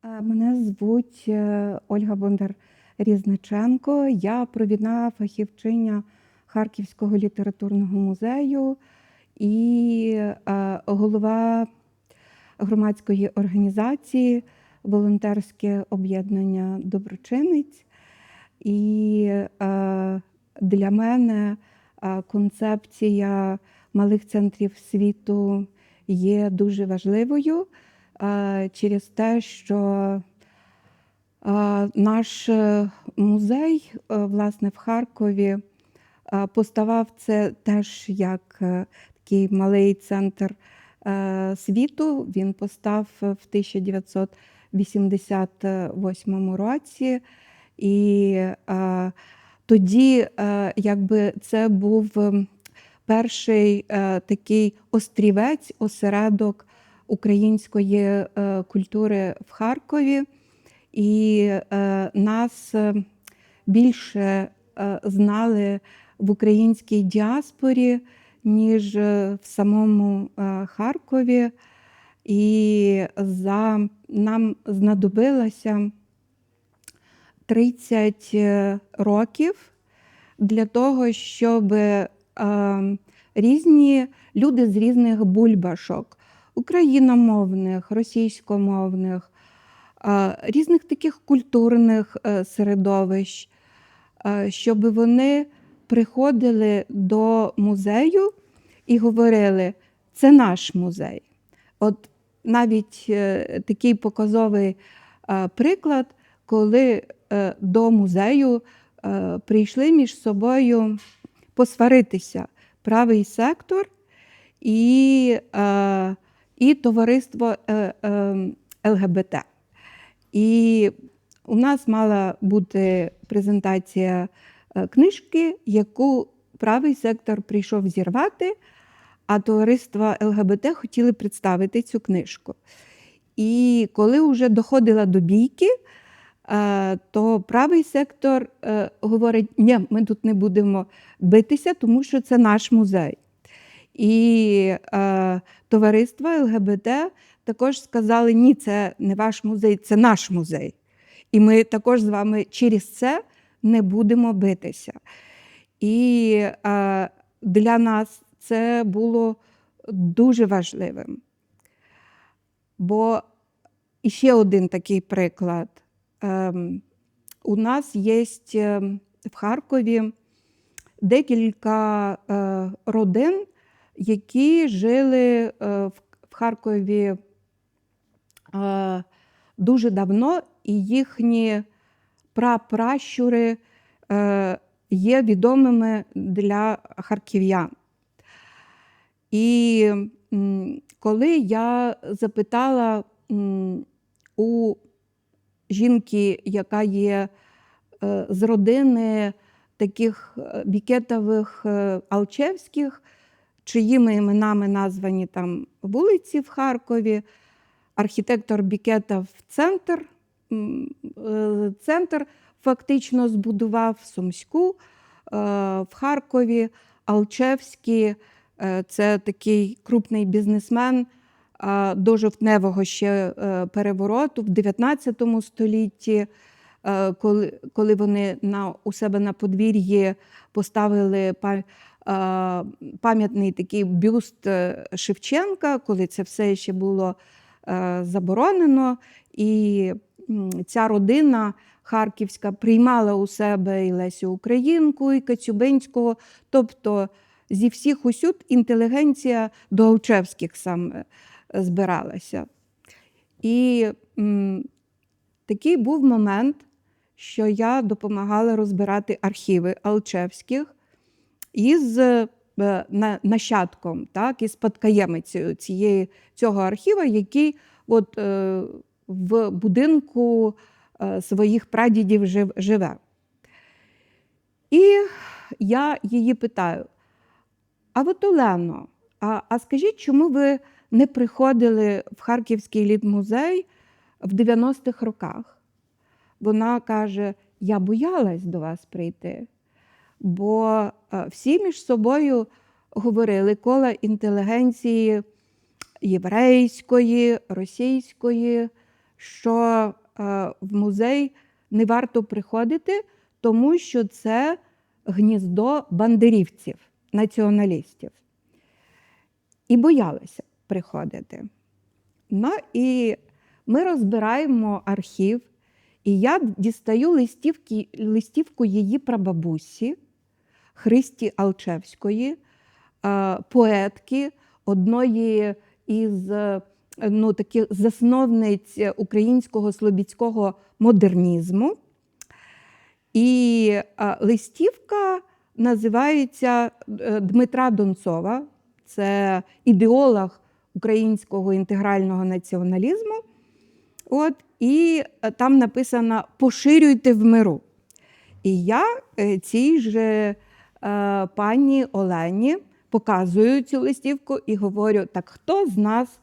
Мене звуть Ольга Бондар-Різниченко. Я провідна фахівчиня Харківського літературного музею і голова громадської організації «Волонтерське об'єднання Доброчинець». І для мене концепція малих центрів світу є дуже важливою через те, що наш музей, власне, в Харкові поставав це теж як такий малий центр світу. Він постав в 1988 році. І тоді якби це був перший такий острівець, осередок української культури в Харкові. І нас більше знали в українській діаспорі, ніж в самому Харкові. І нам знадобилося 30 років для того, щоб різні люди з різних бульбашок, україномовних, російськомовних, різних таких культурних середовищ, щоб вони приходили до музею і говорили: це наш музей. От навіть такий показовий приклад, коли до музею прийшли між собою посваритися правий сектор і товариство ЛГБТ. І у нас мала бути презентація книжки, яку правий сектор прийшов зірвати, а товариство ЛГБТ хотіли представити цю книжку. І коли вже доходила до бійки, то правий сектор говорить: ні, ми тут не будемо битися, тому що це наш музей. І товариство ЛГБТ також сказали: ні, це не ваш музей, це наш музей. І ми також з вами через це не будемо битися. І для нас це було дуже важливим. Бо іще один такий приклад. У нас є в Харкові декілька родин, які жили в Харкові дуже давно, і їхні прапращури є відомими для харків'ян. І коли я запитала у жінки, яка є з родини таких Бікетових, Алчевських, чиїми іменами названі там вулиці в Харкові, архітектор Бікетов центр фактично збудував в Сумську, в Харкові. Алчевський – це такий крупний бізнесмен до жовтневого ще перевороту в 19 столітті, коли вони у себе на подвір'ї поставили пам'ятний такий бюст Шевченка, коли це все ще було заборонено. І ця родина харківська приймала у себе і Лесю Українку, і Коцюбинського, тобто зі всіх усюд інтелігенція до Алчевських саме збиралася. І такий був момент, що я допомагала розбирати архіви Алчевських із нащадком, так, із спадкоємицею цього архіва, який от, в будинку своїх прадідів живе. І я її питаю: а от, Олено, а скажіть, чому ви не приходили в Харківський літмузей в 90-х роках? Вона каже: я боялась до вас прийти, бо всі між собою говорили, кола інтелігенції єврейської, російської, що в музей не варто приходити, тому що це гніздо бандерівців, націоналістів. І боялися приходити. Ну і ми розбираємо архів, і я дістаю листівку її прабабусі Христі Алчевської, поетки, одної із таких засновниць українського слобідського модернізму. І листівка називається Дмитра Донцова, це ідеолог українського інтегрального націоналізму. І там написано «Поширюйте в миру». І я цій же пані Олені показую цю листівку і говорю: так хто з нас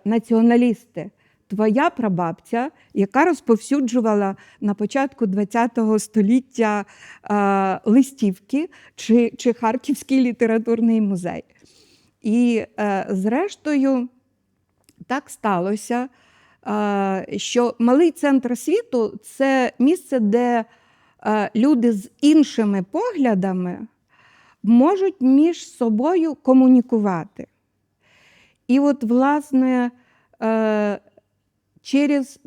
націоналісти? Твоя прабабця, яка розповсюджувала на початку ХХ століття листівки, чи Харківський літературний музей. І зрештою так сталося, що малий центр світу – це місце, де люди з іншими поглядами можуть між собою комунікувати. І от, власне,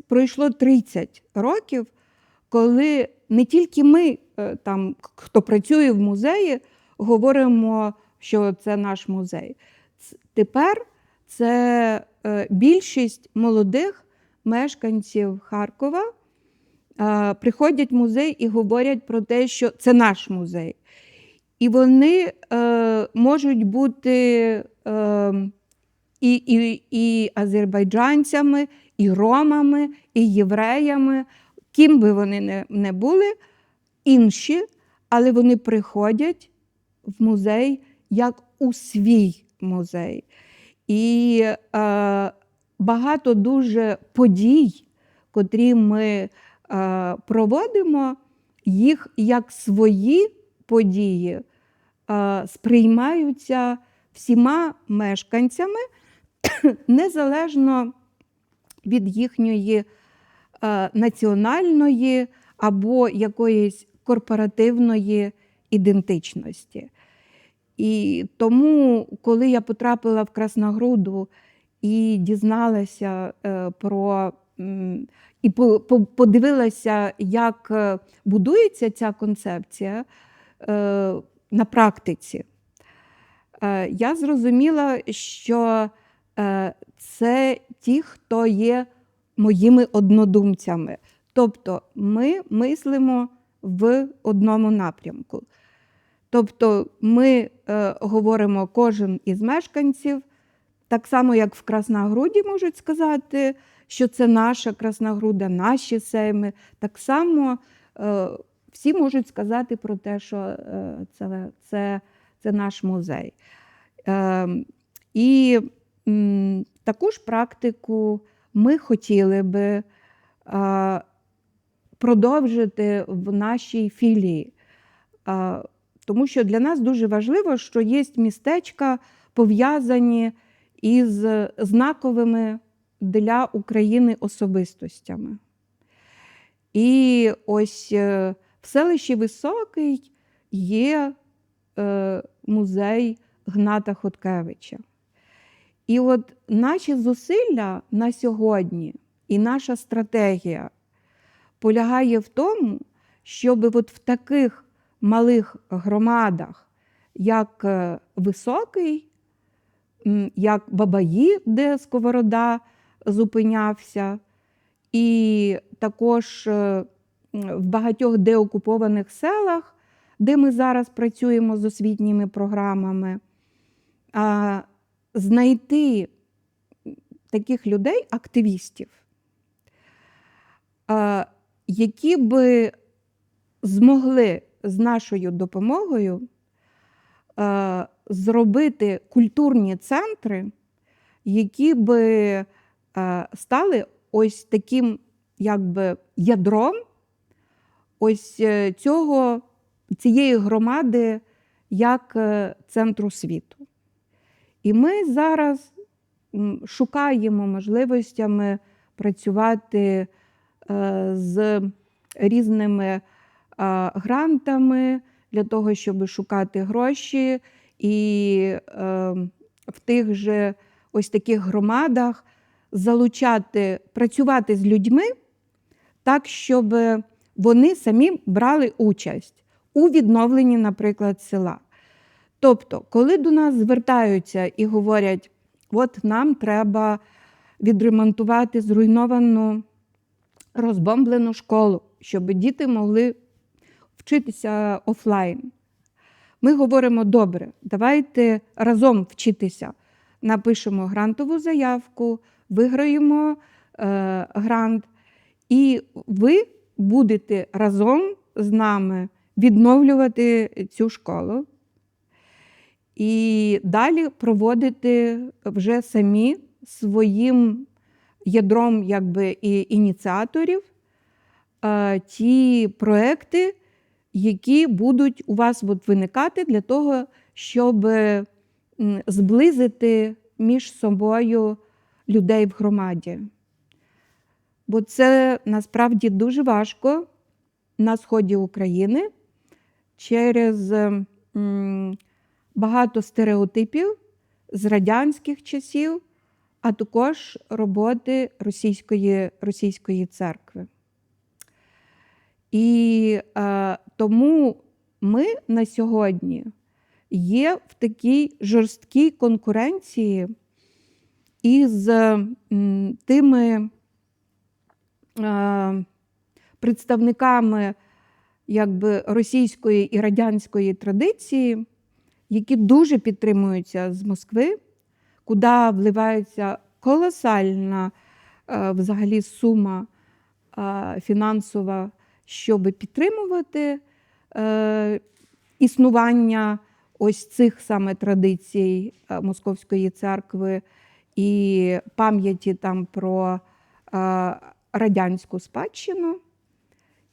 пройшло 30 років, коли не тільки ми, хто працює в музеї, говоримо, що це наш музей. Тепер це більшість молодих мешканців Харкова приходять в музей і говорять про те, що це наш музей. І вони можуть бути і азербайджанцями, і ромами, і євреями, ким би вони не були, інші, але вони приходять в музей як у свій музей. І багато дуже подій, котрі ми проводимо, їх як свої події сприймаються всіма мешканцями, незалежно від їхньої національної або якоїсь корпоративної ідентичності. І тому, коли я потрапила в Красногруду і дізналася і подивилася, як будується ця концепція на практиці, я зрозуміла, що це ті, хто є моїми однодумцями. Тобто ми мислимо в одному напрямку. Тобто ми говоримо, кожен із мешканців, так само, як в Красногруді можуть сказати, що це наша Красногруда, наші сейми, так само всі можуть сказати про те, що це наш музей. І таку ж практику ми хотіли би продовжити в нашій філії. Тому що для нас дуже важливо, що є містечка, пов'язані із знаковими для України особистостями. І ось в селищі Високий є музей Гната Хоткевича. І от наші зусилля на сьогодні і наша стратегія полягає в тому, щоб от в таких малих громадах, як Високий, як Бабаї, де Сковорода зупинявся, і також в багатьох деокупованих селах, де ми зараз працюємо з освітніми програмами, знайти таких людей, активістів, які би змогли з нашою допомогою зробити культурні центри, які би стали ось таким якби ядром ось цієї громади як центру світу. І ми зараз шукаємо можливостями працювати з різними грантами для того, щоб шукати гроші і в тих же ось таких громадах працювати з людьми так, щоб вони самі брали участь у відновленні, наприклад, села. Тобто, коли до нас звертаються і говорять, от нам треба відремонтувати зруйновану, розбомблену школу, щоб діти могли вчитися офлайн. Ми говоримо, добре, давайте разом вчитися. Напишемо грантову заявку, виграємо грант, і ви будете разом з нами відновлювати цю школу. І далі проводити вже самі своїм ядром і ініціаторів ті проекти, які будуть у вас виникати для того, щоб зблизити між собою людей в громаді. Бо це насправді дуже важко на сході України через багато стереотипів з радянських часів, а також роботи російської церкви. І тому ми на сьогодні є в такій жорсткій конкуренції із тими представниками російської і радянської традиції, які дуже підтримуються з Москви, куди вливається колосальна взагалі сума фінансова, щоб підтримувати існування ось цих саме традицій Московської церкви і пам'яті там про радянську спадщину.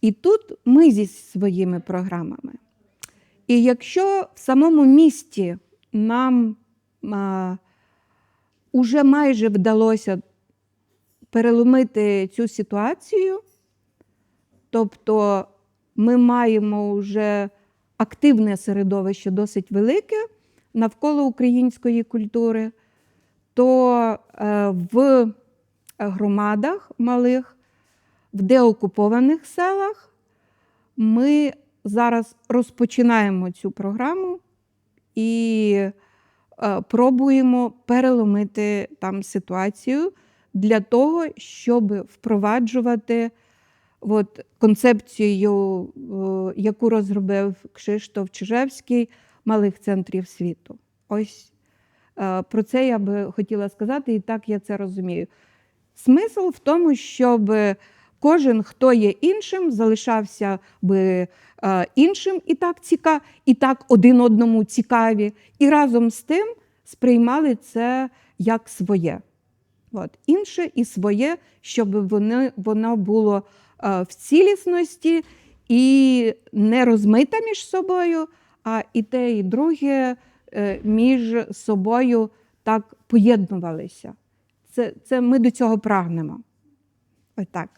І тут ми зі своїми програмами. І якщо в самому місті нам уже майже вдалося переломити цю ситуацію, тобто ми маємо вже активне середовище, досить велике, навколо української культури, то в громадах малих, в деокупованих селах ми зараз розпочинаємо цю програму і пробуємо переломити там ситуацію для того, щоб впроваджувати концепцію, яку розробив Кшиштоф Чижевський, малих центрів світу. Ось про це я би хотіла сказати, і так я це розумію. Смисл в тому, щоб кожен, хто є іншим, залишався би іншим і так один одному цікаві, і разом з тим сприймали це як своє. Інше і своє, щоб воно було в цілісності і не розмите між собою, а і те, і друге між собою так поєднувалися. Це ми до цього прагнемо. Ось так.